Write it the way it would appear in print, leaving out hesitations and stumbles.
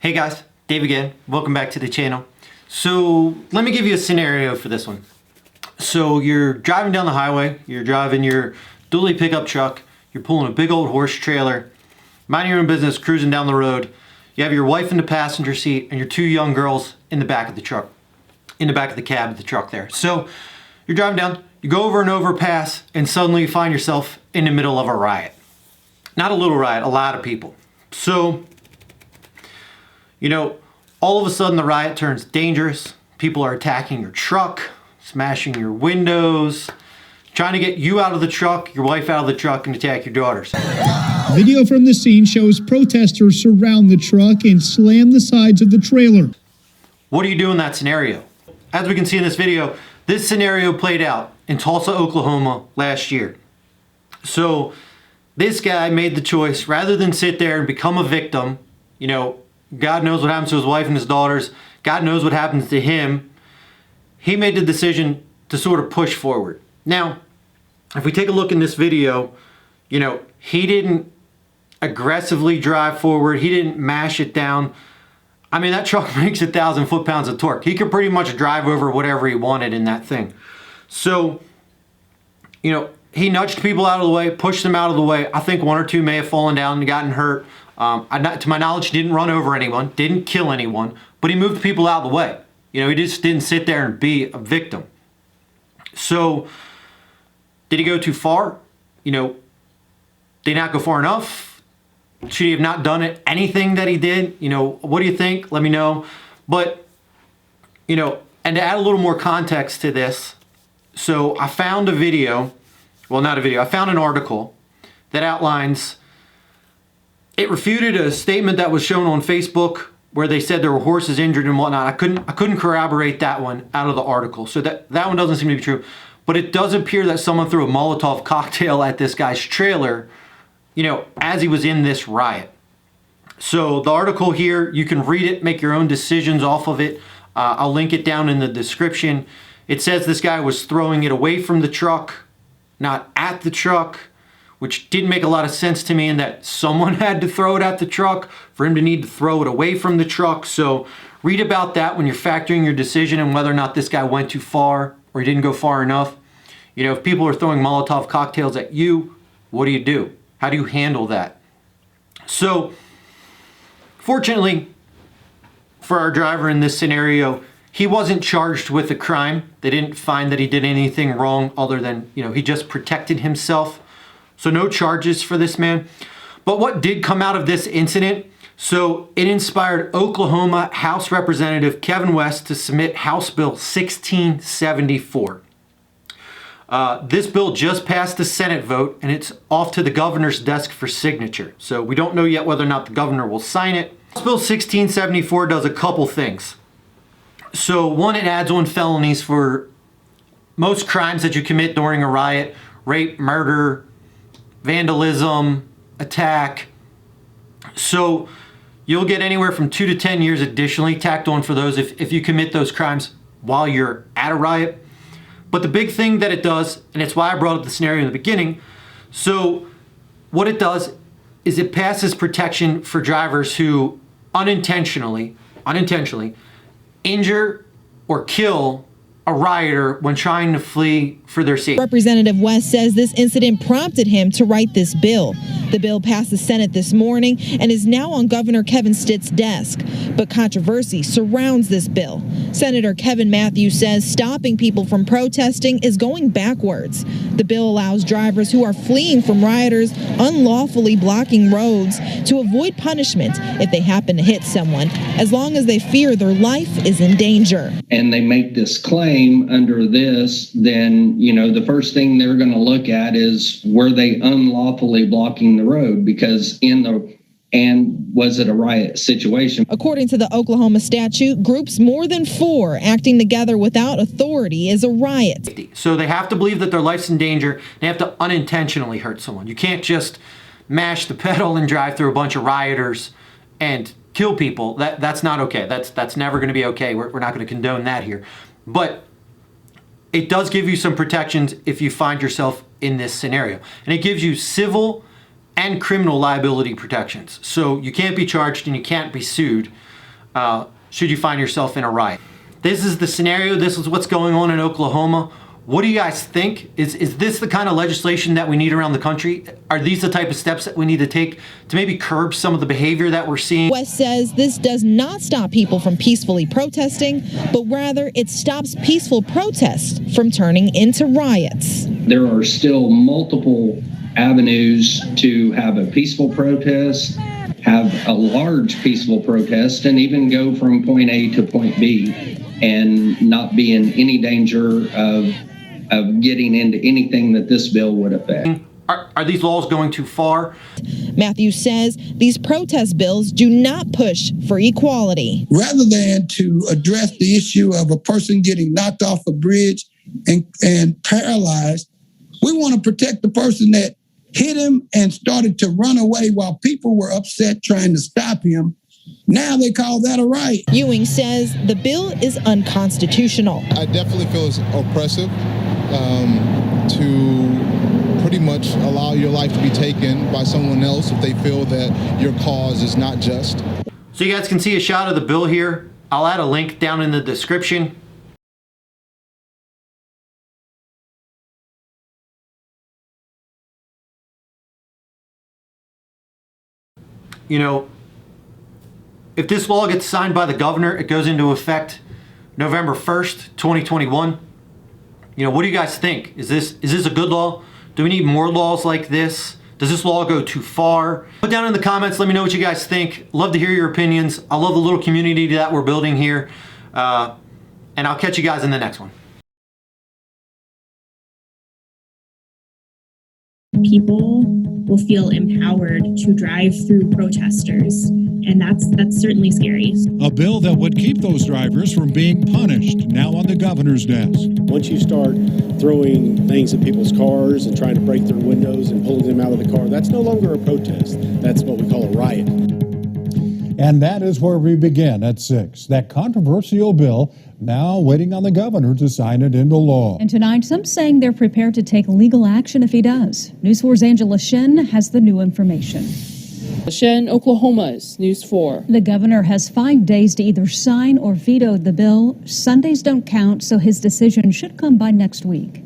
Hey guys, Dave again. Welcome back to the channel. So let me give you a scenario for this one. So you're driving down the highway, you're driving your dually pickup truck, you're pulling a big old horse trailer, minding your own business, cruising down the road. You have your wife in the passenger seat and your two young girls in the back of the truck, in the back of the cab of the truck there. So you're driving down, you go over an overpass, and suddenly you find yourself in the middle of a riot. Not a little riot, a lot of people. So, all of a sudden the riot turns dangerous. People are attacking your truck, smashing your windows, trying to get you out of the truck, your wife out of the truck, and attack your daughters. Video from the scene shows protesters surround the truck and slam the sides of the trailer. What do you do in that scenario? As we can see in this video, this scenario played out in Tulsa, Oklahoma last year. So this guy made the choice, rather than sit there and become a victim, God knows what happens to his wife and his daughters, God knows what happens to him, he made the decision to sort of push forward. Now, if we take a look in this video, he didn't aggressively drive forward, he didn't mash it down. I mean, that truck makes 1,000 foot-pounds of torque. He could pretty much drive over whatever he wanted in that thing. So, he nudged people out of the way, pushed them out of the way. I think one or two may have fallen down and gotten hurt. To my knowledge, didn't run over anyone, didn't kill anyone, but he moved people out of the way. He just didn't sit there and be a victim. So, did he go too far? Did he not go far enough? Should he have not done anything that he did? What do you think? Let me know. But, and to add a little more context to this, so I found a video, well, not a video, I found an article that outlines, it refuted a statement that was shown on Facebook where they said there were horses injured and whatnot. I couldn't corroborate that one out of the article. So that one doesn't seem to be true. But it does appear that someone threw a Molotov cocktail at this guy's trailer, as he was in this riot. So the article here, you can read it, make your own decisions off of it. I'll link it down in the description. It says this guy was throwing it away from the truck, not at the truck, which didn't make a lot of sense to me, in that someone had to throw it at the truck for him to need to throw it away from the truck. So read about that when you're factoring your decision and whether or not this guy went too far or he didn't go far enough. If people are throwing Molotov cocktails at you, what do you do? How do you handle that? So, fortunately for our driver in this scenario, he wasn't charged with a crime. They didn't find that he did anything wrong other than, he just protected himself. So no charges for this man. But what did come out of this incident? So it inspired Oklahoma House Representative Kevin West to submit House Bill 1674. This bill just passed the Senate vote, and it's off to the governor's desk for signature. So we don't know yet whether or not the governor will sign it. House Bill 1674 does a couple things. So one, it adds on felonies for most crimes that you commit during a riot: rape, murder, vandalism, attack. So you'll get anywhere from 2 to 10 years additionally tacked on for those if you commit those crimes while you're at a riot. But the big thing that it does, and it's why I brought up the scenario in the beginning, so what it does is it passes protection for drivers who unintentionally injure or kill a rioter when trying to flee for their safety. Representative West says this incident prompted him to write this bill. The bill passed the Senate this morning and is now on Governor Kevin Stitt's desk. But controversy surrounds this bill. Senator Kevin Matthews says stopping people from protesting is going backwards. The bill allows drivers who are fleeing from rioters unlawfully blocking roads to avoid punishment if they happen to hit someone, as long as they fear their life is in danger. And they make this claim under this, then, the first thing they're going to look at is, were they unlawfully blocking the road? Because was it a riot situation? According to the Oklahoma statute, groups more than 4 acting together without authority is a riot. So they have to believe that their life's in danger. They have to unintentionally hurt someone. You can't just mash the pedal and drive through a bunch of rioters and kill people. That's not okay. That's never going to be okay. We're not going to condone that here. But it does give you some protections if you find yourself in this scenario. And it gives you civil and criminal liability protections. So you can't be charged and you can't be sued should you find yourself in a riot. This is the scenario. This is what's going on in Oklahoma. What do you guys think? Is this the kind of legislation that we need around the country? Are these the type of steps that we need to take to maybe curb some of the behavior that we're seeing? West says this does not stop people from peacefully protesting, but rather it stops peaceful protests from turning into riots. There are still multiple avenues to have a peaceful protest, have a large peaceful protest, and even go from point A to point B and not be in any danger of getting into anything that this bill would affect. Are these laws going too far? Matthews says these protest bills do not push for equality. Rather than to address the issue of a person getting knocked off a bridge and paralyzed, we want to protect the person that hit him and started to run away while people were upset trying to stop him. Now they call that a riot. Ewing says the bill is unconstitutional. I definitely feel it's oppressive to pretty much allow your life to be taken by someone else if they feel that your cause is not just. So you guys can see a shot of the bill here. I'll add a link down in the description. You know, if this law gets signed by the governor, it goes into effect November 1st, 2021. You know, what do you guys think? Is this a good law? Do we need more laws like this? Does this law go too far? Put down in the comments, let me know what you guys think. Love to hear your opinions. I love the little community that we're building here. And I'll catch you guys in the next one. People will feel empowered to drive through protesters, and that's certainly scary. A bill that would keep those drivers from being punished, now on the governor's desk. Once you start throwing things at people's cars and trying to break their windows and pulling them out of the car, that's no longer a protest. That's what we call a riot. And that is where we begin at 6. That controversial bill now waiting on the governor to sign it into law. And tonight, some saying they're prepared to take legal action if he does. News 4's Angela Shen has the new information. Shen, Oklahoma's News 4. The governor has 5 days to either sign or veto the bill. Sundays don't count, so his decision should come by next week.